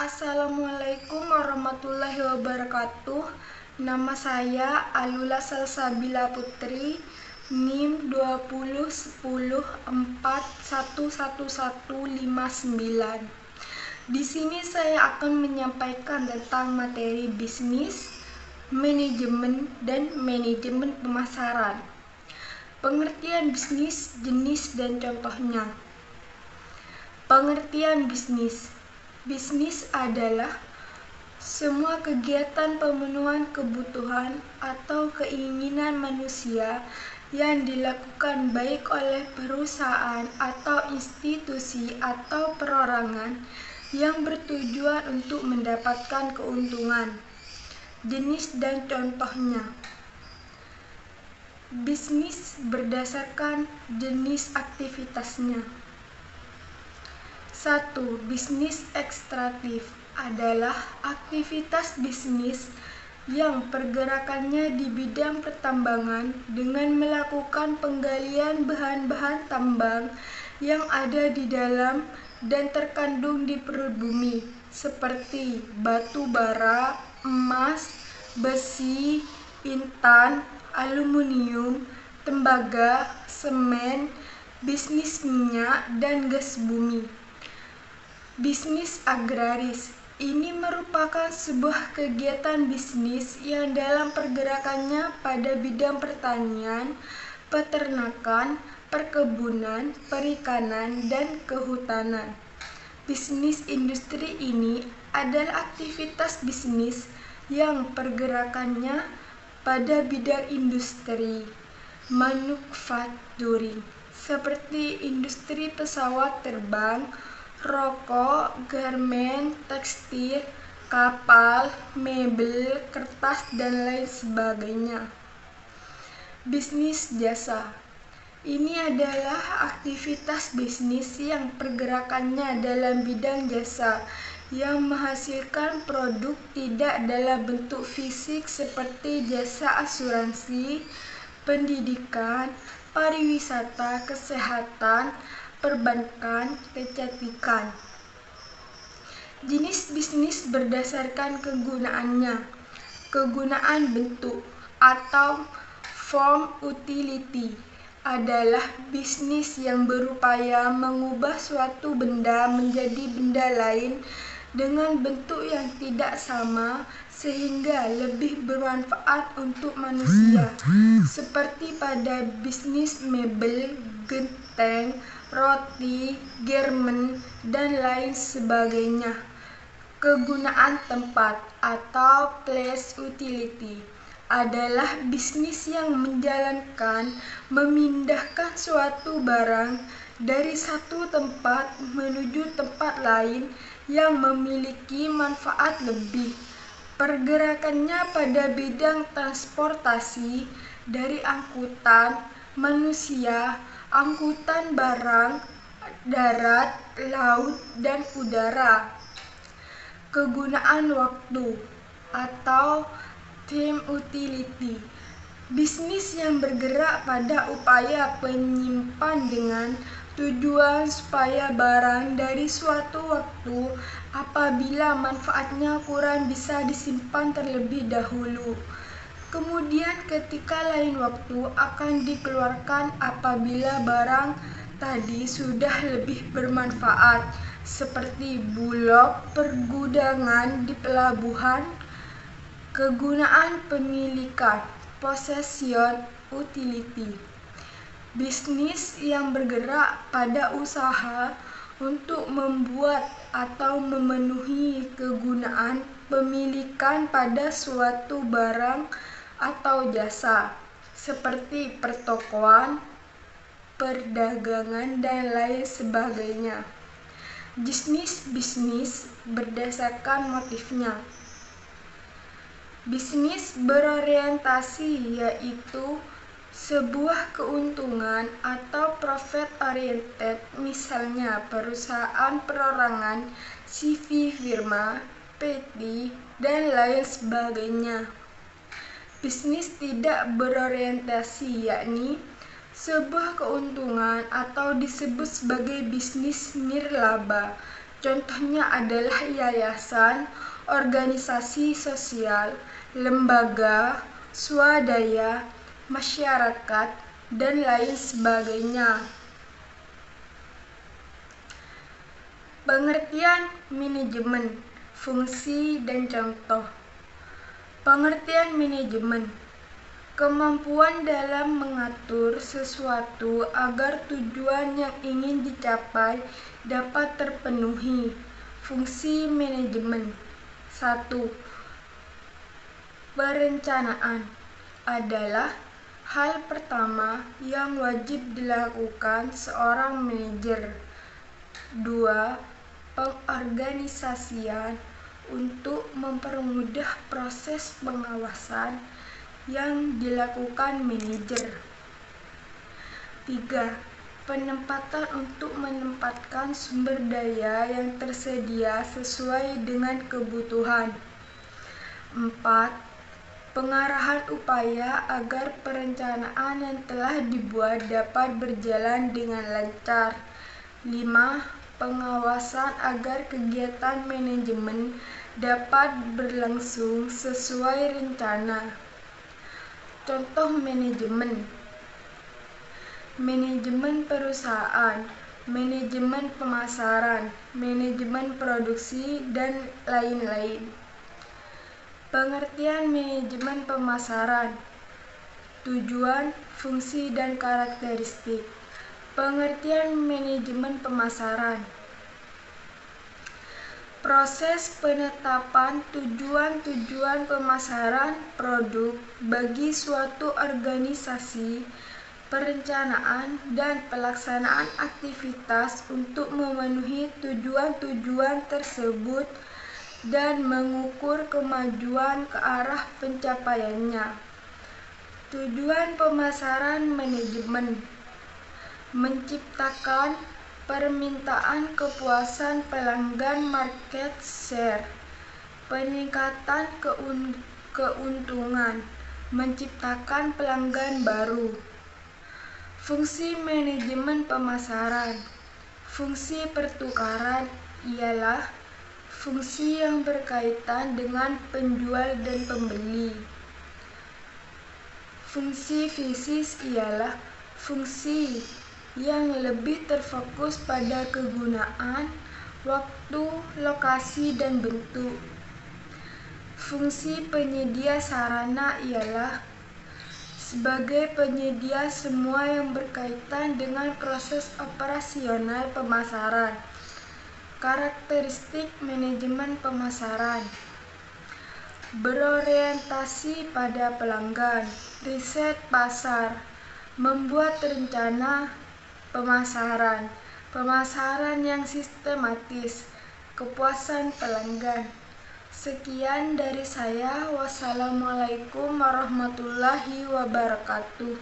Assalamualaikum warahmatullahi wabarakatuh. Nama saya Alula Salsabila Putri, NIM 2010411159. Di sini saya akan menyampaikan tentang materi bisnis, manajemen, dan manajemen pemasaran. Pengertian bisnis, jenis, dan contohnya. Pengertian bisnis. Bisnis adalah semua kegiatan pemenuhan kebutuhan atau keinginan manusia yang dilakukan baik oleh perusahaan atau institusi atau perorangan yang bertujuan untuk mendapatkan keuntungan. Jenis dan contohnya. Bisnis berdasarkan jenis aktivitasnya. 1. Bisnis ekstraktif adalah aktivitas bisnis yang pergerakannya di bidang pertambangan dengan melakukan penggalian bahan-bahan tambang yang ada di dalam dan terkandung di perut bumi, seperti batu bara, emas, besi, intan, aluminium, tembaga, semen, bisnis minyak, dan gas bumi. Bisnis agraris ini merupakan sebuah kegiatan bisnis yang dalam pergerakannya pada bidang pertanian, peternakan, perkebunan, perikanan, dan kehutanan. Bisnis industri ini adalah aktivitas bisnis yang pergerakannya pada bidang industri manufacturing, seperti industri pesawat terbang, rokok, garmen, tekstil, kapal, mebel, kertas, dan lain sebagainya. Bisnis jasa. Ini adalah aktivitas bisnis yang pergerakannya dalam bidang jasa yang menghasilkan produk tidak dalam bentuk fisik seperti jasa asuransi, pendidikan, pariwisata, kesehatan, perbankan, kecantikan. Jenis bisnis berdasarkan kegunaannya. Kegunaan bentuk atau form utility adalah bisnis yang berupaya mengubah suatu benda menjadi benda lain dengan bentuk yang tidak sama sehingga lebih bermanfaat untuk manusia, seperti pada bisnis mebel, genteng, roti, garmen, dan lain sebagainya. Kegunaan tempat atau place utility adalah bisnis yang memindahkan suatu barang dari satu tempat menuju tempat lain yang memiliki manfaat lebih. Pergerakannya pada bidang transportasi dari angkutan manusia, angkutan barang, darat, laut, dan udara. Kegunaan waktu atau time utility. Bisnis yang bergerak pada upaya penyimpan dengan tujuan supaya barang dari suatu waktu apabila manfaatnya kurang bisa disimpan terlebih dahulu. Kemudian ketika lain waktu akan dikeluarkan apabila barang tadi sudah lebih bermanfaat, seperti bulog, pergudangan di pelabuhan. Kegunaan pemilikan possession utility. Bisnis yang bergerak pada usaha untuk membuat atau memenuhi kegunaan pemilikan pada suatu barang atau jasa, seperti pertokoan, perdagangan, dan lain sebagainya. Jenis bisnis berdasarkan motifnya. Bisnis berorientasi yaitu sebuah keuntungan atau profit oriented, misalnya perusahaan perorangan, CV firma, PT, dan lain sebagainya. Bisnis tidak berorientasi yakni sebuah keuntungan atau disebut sebagai bisnis nirlaba. Contohnya adalah yayasan, organisasi sosial, lembaga, swadaya, masyarakat, dan lain sebagainya. Pengertian manajemen, fungsi dan contoh. Pengertian manajemen, kemampuan dalam mengatur sesuatu agar tujuan yang ingin dicapai dapat terpenuhi. Fungsi manajemen. 1. Perencanaan adalah hal pertama yang wajib dilakukan seorang manajer. 2. Pengorganisasian untuk mempermudah proses pengawasan yang dilakukan manajer. 3. Penempatan untuk menempatkan sumber daya yang tersedia sesuai dengan kebutuhan. 4. Pengarahan upaya agar perencanaan yang telah dibuat dapat berjalan dengan lancar. 5. Pengawasan agar kegiatan manajemen dapat berlangsung sesuai rencana. Contoh manajemen: manajemen perusahaan, manajemen pemasaran, manajemen produksi, dan lain-lain. Pengertian manajemen pemasaran: tujuan, fungsi, dan karakteristik. Pengertian manajemen pemasaran: proses penetapan tujuan-tujuan pemasaran produk bagi suatu organisasi, perencanaan dan pelaksanaan aktivitas untuk memenuhi tujuan-tujuan tersebut dan mengukur kemajuan ke arah pencapaiannya. Tujuan pemasaran manajemen: menciptakan permintaan kepuasan pelanggan, market share, peningkatan keuntungan, menciptakan pelanggan baru. Fungsi manajemen pemasaran. Fungsi pertukaran ialah fungsi yang berkaitan dengan penjual dan pembeli. Fungsi fisis ialah fungsi yang lebih terfokus pada kegunaan, waktu, lokasi, dan bentuk. Fungsi penyedia sarana ialah sebagai penyedia semua yang berkaitan dengan proses operasional pemasaran. Karakteristik manajemen pemasaran: berorientasi pada pelanggan, riset pasar, membuat rencana pemasaran, pemasaran yang sistematis, kepuasan pelanggan. Sekian dari saya. Wassalamualaikum warahmatullahi wabarakatuh.